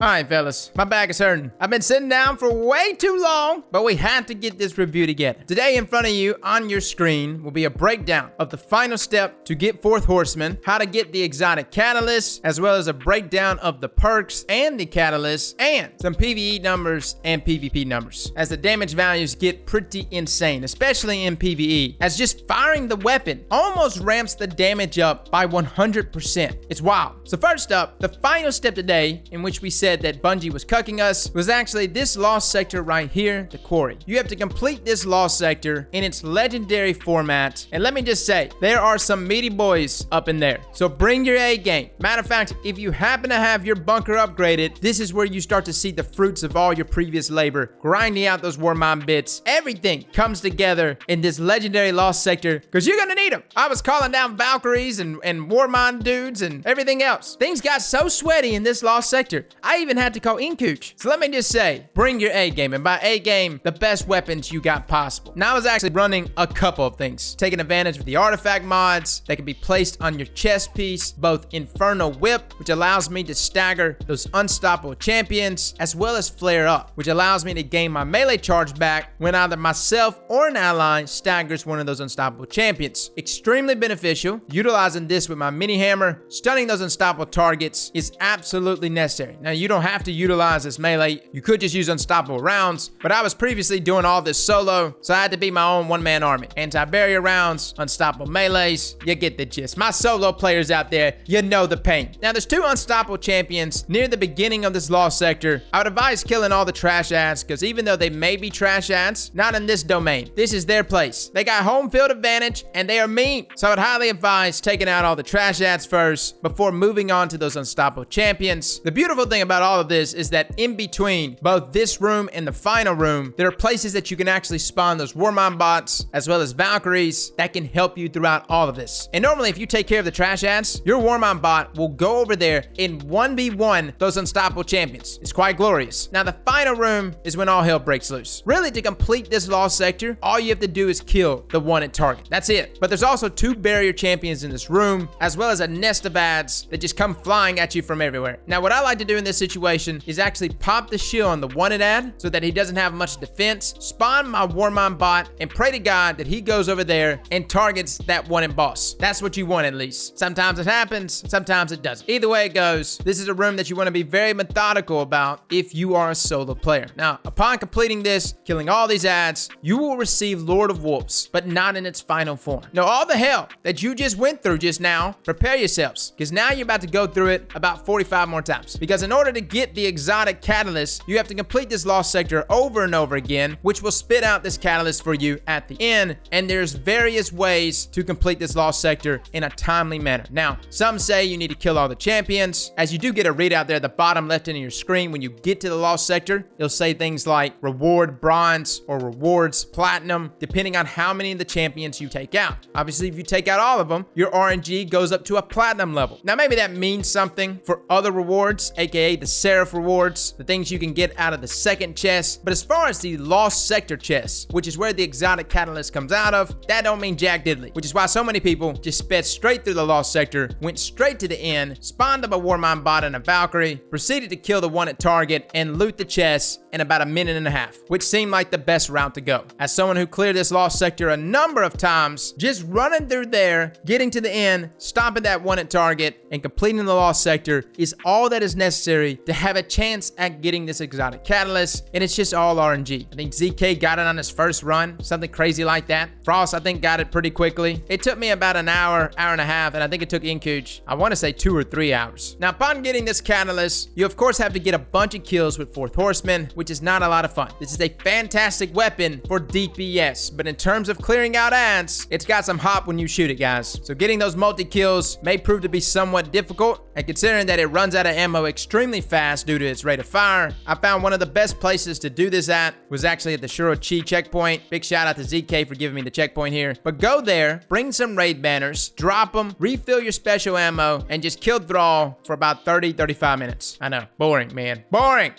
Alright fellas, my back is hurting. I've been sitting down for way too long, but we had to get this review together. Today in front of you on your screen will be a breakdown of the final step to get Fourth Horseman, how to get the Exotic Catlyst, as well as a breakdown of the perks and the Catlyst, and some PVE numbers and PVP numbers, as the damage values get pretty insane, especially in PVE, as just firing the weapon almost ramps the damage up by 100%. It's wild. So first up, the final step today, in which we said that Bungie was cucking us, was actually this lost sector right here, the quarry. You have to complete this lost sector in its legendary format, and let me just say, there are some meaty boys up in there, so bring your A game. Matter of fact, if you happen to have your bunker upgraded, this is where you start to see the fruits of all your previous labor, grinding out those war mine bits. Everything comes together in this legendary lost sector, because you're gonna need them. I was calling down Valkyries and war mine dudes and everything else. Things got so sweaty in this lost sector, I even had to call Inkooch. So let me just say, bring your A game, and by A game, the best weapons you got possible. Now I was actually running a couple of things, taking advantage of the artifact mods that can be placed on your chest piece, both Inferno Whip, which allows me to stagger those unstoppable champions, as well as Flare Up, which allows me to gain my melee charge back when either myself or an ally staggers one of those unstoppable champions. Extremely beneficial. Utilizing this with my mini hammer, stunning those unstoppable targets is absolutely necessary. Now you don't have to utilize this melee. You could just use unstoppable rounds, but I was previously doing all this solo, so I had to be my own one-man army. Anti-barrier rounds, unstoppable melees, you get the gist. My solo players out there, you know the pain. Now there's two unstoppable champions near the beginning of this lost sector. I would advise killing all the trash ads, because even though they may be trash ads, not in this domain. This is their place. They got home field advantage, and they are mean. So I would highly advise taking out all the trash ads first, before moving on to those unstoppable champions. The beautiful thing about all of this is that in between both this room and the final room, there are places that you can actually spawn those Warmine bots, as well as Valkyries, that can help you throughout all of this. And normally if you take care of the trash ads, your Warmine bot will go over there and 1v1 those unstoppable champions. It's quite glorious. Now the final room is when all hell breaks loose. Really, to complete this lost sector, all you have to do is kill the wanted target. That's it. But there's also two barrier champions in this room, as well as a nest of ads that just come flying at you from everywhere. Now what I like to do in this situation is actually pop the shield on the wanted ad so that he doesn't have much defense, spawn my Warmine bot, and pray to God that he goes over there and targets that wanted boss. That's what you want, at least. Sometimes it happens, sometimes it doesn't. Either way it goes, this is a room that you want to be very methodical about if you are a solo player. Now, upon completing this, killing all these ads, you will receive Lord of Wolves, but not in its final form. Now, all the hell that you just went through just now, prepare yourselves, because now you're about to go through it about 45 more times. Because in order to get the Exotic Catlyst, you have to complete this lost sector over and over again, which will spit out this Catlyst for you at the end. And there's various ways to complete this lost sector in a timely manner. Now, some say you need to kill all the champions, as you do get a readout there at the bottom left end of your screen. When you get to the lost sector, it'll say things like reward bronze or rewards platinum, depending on how many of the champions you take out. Obviously, if you take out all of them, your RNG goes up to a platinum level. Now, maybe that means something for other rewards, aka the Seraph rewards, the things you can get out of the second chest. But as far as the lost sector chest, which is where the Exotic Catlyst comes out of, that don't mean jack diddly, which is why so many people just sped straight through the lost sector, went straight to the end, spawned up a Warmine bot and a Valkyrie, proceeded to kill the wanted target, and loot the chest in about a minute and a half, which seemed like the best route to go. As someone who cleared this lost sector a number of times, just running through there, getting to the end, stopping that wanted target, and completing the lost sector is all that is necessary to have a chance at getting this Exotic Catlyst, and it's just all RNG. I think ZK got it on his first run, something crazy like that. Frost, I think, got it pretty quickly. It took me about an hour, hour and a half, and I think it took Inkooch, I want to say 2 or 3 hours. Now, upon getting this Catlyst, you of course have to get a bunch of kills with Fourth Horseman, which is not a lot of fun. This is a fantastic weapon for DPS, but in terms of clearing out ads, it's got some hop when you shoot it, guys. So getting those multi-kills may prove to be somewhat difficult, and considering that it runs out of ammo extremely fast due to its rate of fire, I found one of the best places to do this at was actually at the Shurochi checkpoint. Big shout out to ZK for giving me the checkpoint here. But go there, bring some raid banners, drop them, refill your special ammo, and just kill Thrall for about 30-35 minutes. I know, boring, man. Boring!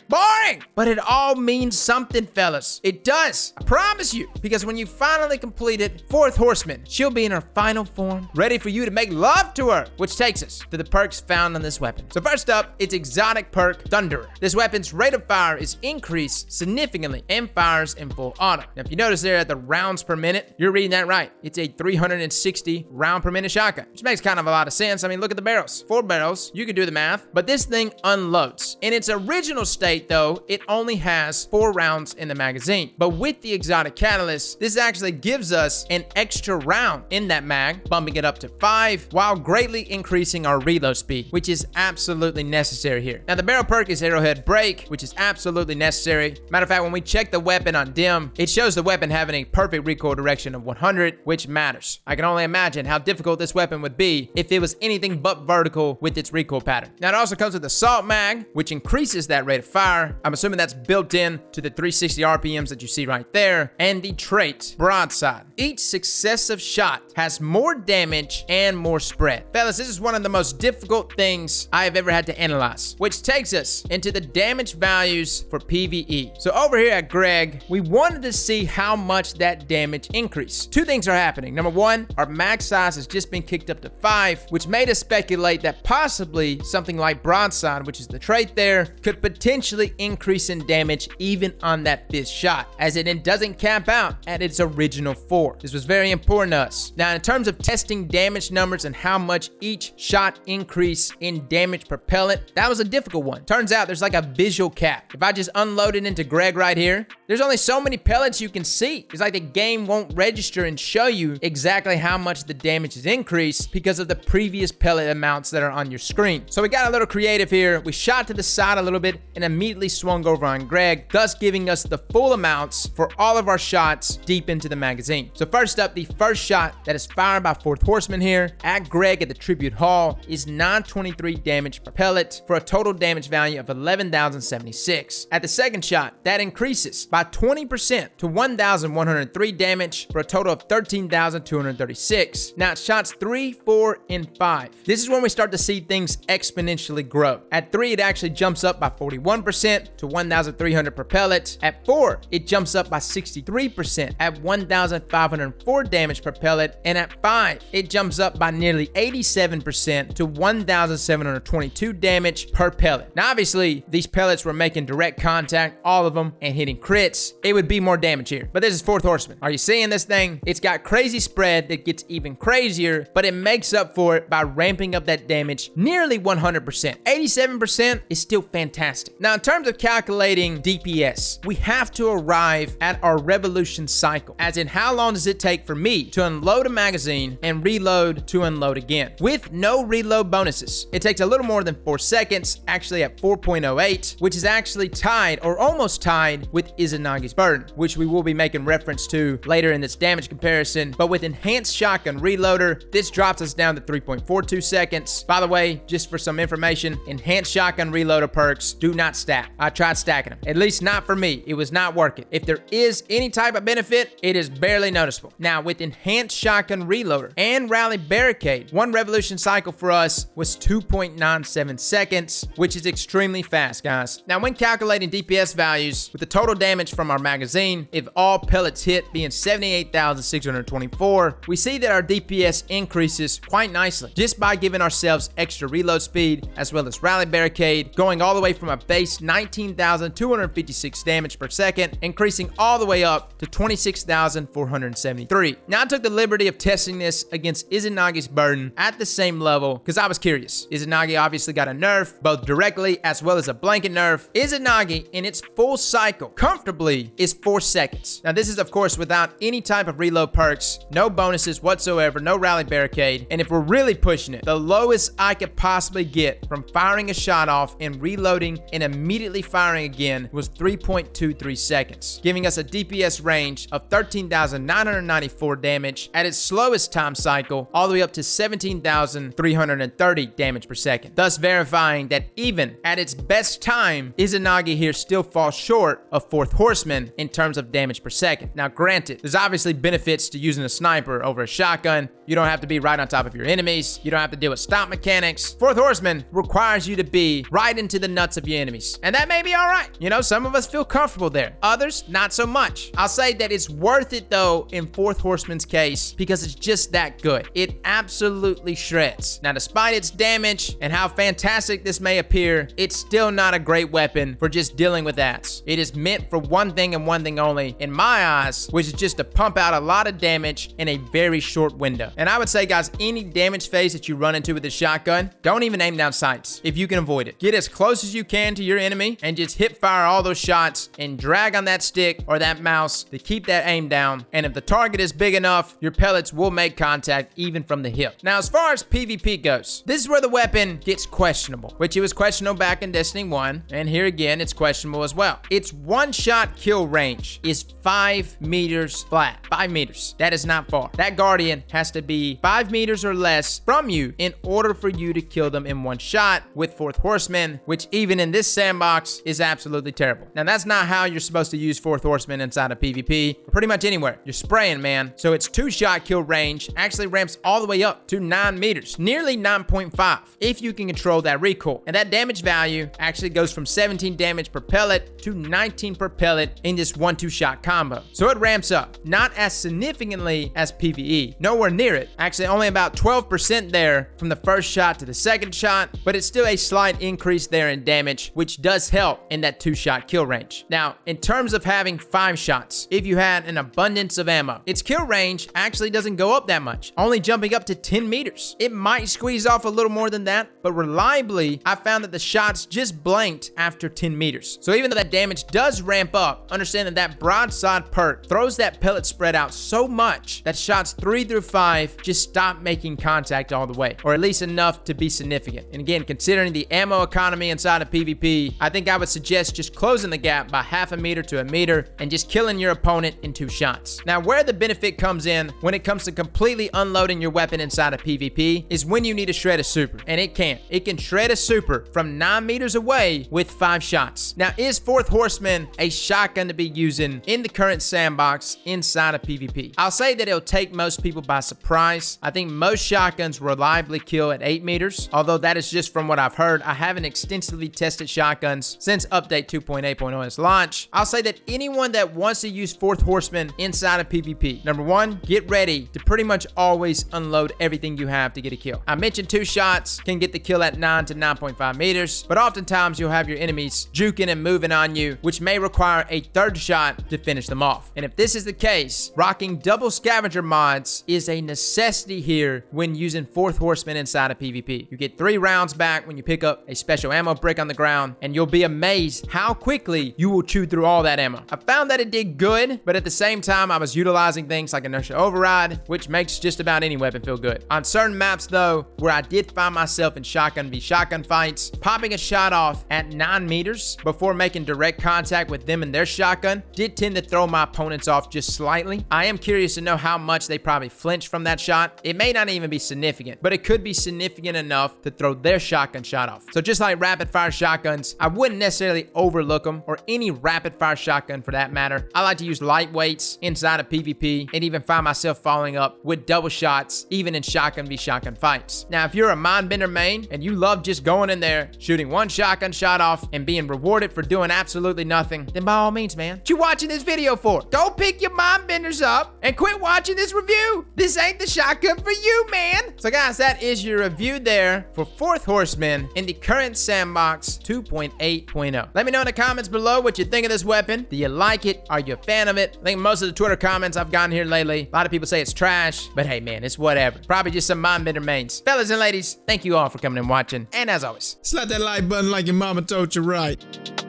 But it all means something, fellas. It does. I promise you. Because when you finally completed Fourth Horseman, she'll be in her final form, ready for you to make love to her. Which takes us to the perks found found on this weapon. So first up, it's Exotic Perk Thunderer. This weapon's rate of fire is increased significantly and fires in full auto. Now, if you notice there at the rounds per minute, you're reading that right. It's a 360 round per minute shotgun, which makes kind of a lot of sense. I mean, look at the barrels. 4 barrels, you can do the math, but this thing unloads. In its original state though, it only has 4 rounds in the magazine. But with the Exotic Catlyst, this actually gives us an extra round in that mag, bumping it up to 5, while greatly increasing our reload speed, which is absolutely necessary here. Now, the barrel perk is Arrowhead Break, which is absolutely necessary. Matter of fact, when we check the weapon on dim, it shows the weapon having a perfect recoil direction of 100, which matters. I can only imagine how difficult this weapon would be if it was anything but vertical with its recoil pattern. Now, it also comes with Assault Mag, which increases that rate of fire. I'm assuming that's built in to the 360 RPMs that you see right there, and the trait Broadside. Each successive shot has more damage and more spread. Fellas, this is one of the most difficult things I have ever had to analyze, which takes us into the damage values for PVE. So over here at Greg, we wanted to see how much that damage increased. 2 things are happening. Number 1, our mag size has just been kicked up to 5, which made us speculate that possibly something like Broadside, which is the trait there, could potentially increase in damage even on that 5th shot, as it doesn't cap out at its original 4. This was very important to us. Now, in terms of testing damage numbers and how much each shot increase in damage per pellet, that was a difficult one. Turns out there's like a visual cap. If I just unload it into Greg right here, there's only so many pellets you can see. It's like the game won't register and show you exactly how much the damage is increased because of the previous pellet amounts that are on your screen. So we got a little creative here. We shot to the side a little bit and immediately swung over on Greg, thus giving us the full amounts for all of our shots deep into the magazine. So first up, the first shot that is fired by Fourth Horseman here at Greg at the Tribute Hall is 923 damage per pellet for a total damage value of 11,076. At the second shot, that increases by 20% to 1,103 damage for a total of 13,236. Now it's shots 3, 4, and 5. This is when we start to see things exponentially grow. At 3, it actually jumps up by 41% to 1,300 per pellet. At 4, it jumps up by 63% at 1,504 damage per pellet. And at 5, it jumps up by nearly 87% to 1,722 damage per pellet. Now, obviously, these pellets were making direct contact, all of them, and hitting crits. It would be more damage here. But this is Fourth Horseman. Are you seeing this thing? It's got crazy spread that gets even crazier, but it makes up for it by ramping up that damage nearly 100%. 87% is still fantastic. Now, in terms of calculating DPS, we have to arrive at our revolution cycle, as in how long does it take for me to unload a magazine and reload to unload again with no reload bonuses. It takes a little more than 4 seconds, actually at 4.08, which is actually tied or almost tied with Izanagi's burden, which we will be making reference to later in this damage comparison. But with enhanced shotgun reloader, this drops us down to 3.42 seconds. By the way, just for some information, enhanced shotgun reloader perks do not stack. I tried stacking them, at least not for me. It was not working. If there is any type of benefit, it is barely noticeable. Now, with enhanced shotgun reloader and rally barricade, one revolution cycle for us was 2.97 seconds, which is extremely fast, guys. Now, when calculating DPS values with the total damage from our magazine, if all pellets hit being 78,624, we see that our DPS increases quite nicely just by giving ourselves extra reload speed as well as rally barricade, going all the way from a base 19,256 damage per second, increasing all the way up to 26,473. Now, I took the liberty of testing this against Izanagi's burden at the same level because I was curious. Izanagi obviously got a nerf, both directly as well as a blanket nerf. Izanagi in its full cycle comfortably is 4 seconds. Now, this is of course without any type of reload perks, no bonuses whatsoever, no rally barricade, and if we're really pushing it, the lowest I could possibly get from firing a shot off and reloading and immediately firing again was 3.23 seconds, giving us a DPS range of 13,994 damage at its slowest time cycle, all the way up to 17,330 damage per second, thus verifying that even at its best time, Izanagi here still falls short of Fourth Horseman in terms of damage per second. Now, granted, there's obviously benefits to using a sniper over a shotgun. You don't have to be right on top of your enemies. You don't have to deal with stomp mechanics. Fourth Horseman requires you to be right into the nuts of your enemies, and that may be all right. You know, some of us feel comfortable there. Others, not so much. I'll say that it's worth it though in Fourth Horseman's case because it's just that good. It absolutely shreds. Now, despite its damage, damage and how fantastic this may appear, it's still not a great weapon for just dealing with ads. It is meant for one thing and one thing only, in my eyes, which is just to pump out a lot of damage in a very short window. And I would say, guys, any damage phase that you run into with the shotgun, don't even aim down sights if you can avoid it. Get as close as you can to your enemy and just hip fire all those shots and drag on that stick or that mouse to keep that aim down. And if the target is big enough, your pellets will make contact even from the hip. Now, as far as PvP goes, this is where the weapon gets questionable, which it was questionable back in Destiny 1, and here again, it's questionable as well. Its one-shot kill range is 5 meters flat. 5 meters. That is not far. That Guardian has to be 5 meters or less from you in order for you to kill them in one shot with Fourth Horseman, which even in this sandbox is absolutely terrible. Now, that's not how you're supposed to use Fourth Horseman inside of PvP, or pretty much anywhere. You're spraying, man. So its 2-shot kill range actually ramps all the way up to 9 meters, nearly 9.5, if you can control that recoil. And that damage value actually goes from 17 damage per pellet to 19 per pellet in this 1-2-shot combo. So it ramps up, not as significantly as PvE, nowhere near it. Actually, only about 12% there from the first shot to the second shot, but it's still a slight increase there in damage, which does help in that 2-shot kill range. Now, in terms of having 5 shots, if you had an abundance of ammo, its kill range actually doesn't go up that much, only jumping up to 10 meters. It might squeeze off a little more than that, but reliably, I found that the shots just blanked after 10 meters. So even though that damage does ramp up, understand that that broadside perk throws that pellet spread out so much that shots 3 through 5 just stop making contact all the way, or at least enough to be significant. And again, considering the ammo economy inside of PvP, I think I would suggest just closing the gap by half a meter to a meter and just killing your opponent in 2 shots. Now, where the benefit comes in when it comes to completely unloading your weapon inside of PvP is when you need to shred a super, and it can. It can shred a super from 9 meters away with 5 shots. Now, is Fourth Horseman a shotgun to be using in the current sandbox inside of PvP? I'll say that it'll take most people by surprise. I think most shotguns reliably kill at 8 meters, although that is just from what I've heard. I haven't extensively tested shotguns since update 2.8.0's launch. I'll say that anyone that wants to use Fourth Horseman inside of PvP, number 1, get ready to pretty much always unload everything you have to get a kill. I mentioned 2 shots can get the kill at 9 to 9.5 meters, but oftentimes you'll have your enemies juking and moving on you, which may require a 3rd shot to finish them off. And if this is the case, rocking double scavenger mods is a necessity here when using Fourth Horseman inside of PvP. You get 3 rounds back when you pick up a special ammo brick on the ground, and you'll be amazed how quickly you will chew through all that ammo. I found that it did good, but at the same time, I was utilizing things like inertia override, which makes just about any weapon feel good. On certain maps though, where I did find myself in shotgun v shotgun fights, popping a shot off at 9 meters before making direct contact with them and their shotgun did tend to throw my opponents off just slightly. I am curious to know how much they probably flinched from that shot. It may not even be significant, but it could be significant enough to throw their shotgun shot off. So just like rapid fire shotguns, I wouldn't necessarily overlook them, or any rapid fire shotgun for that matter. I like to use lightweights inside of PvP and even find myself following up with double shots even in shotgun v shotgun fights. Now, if you're a mindbender main and you love just going in there, shooting 1 shotgun shot off and being rewarded for doing absolutely nothing, then by all means, man, what you watching this video for? Go pick your mindbenders up and quit watching this review. This ain't the shotgun for you, man. So guys, that is your review there for Fourth Horseman in the current Sandbox 2.8.0. Let me know in the comments below what you think of this weapon. Do you like it? Are you a fan of it? I think most of the Twitter comments I've gotten here lately, a lot of people say it's trash, but hey man, it's whatever. Probably just some mindbender mains. Fellas and ladies, thank you all for coming and watching, and as always, slap that like button like your mama told you right.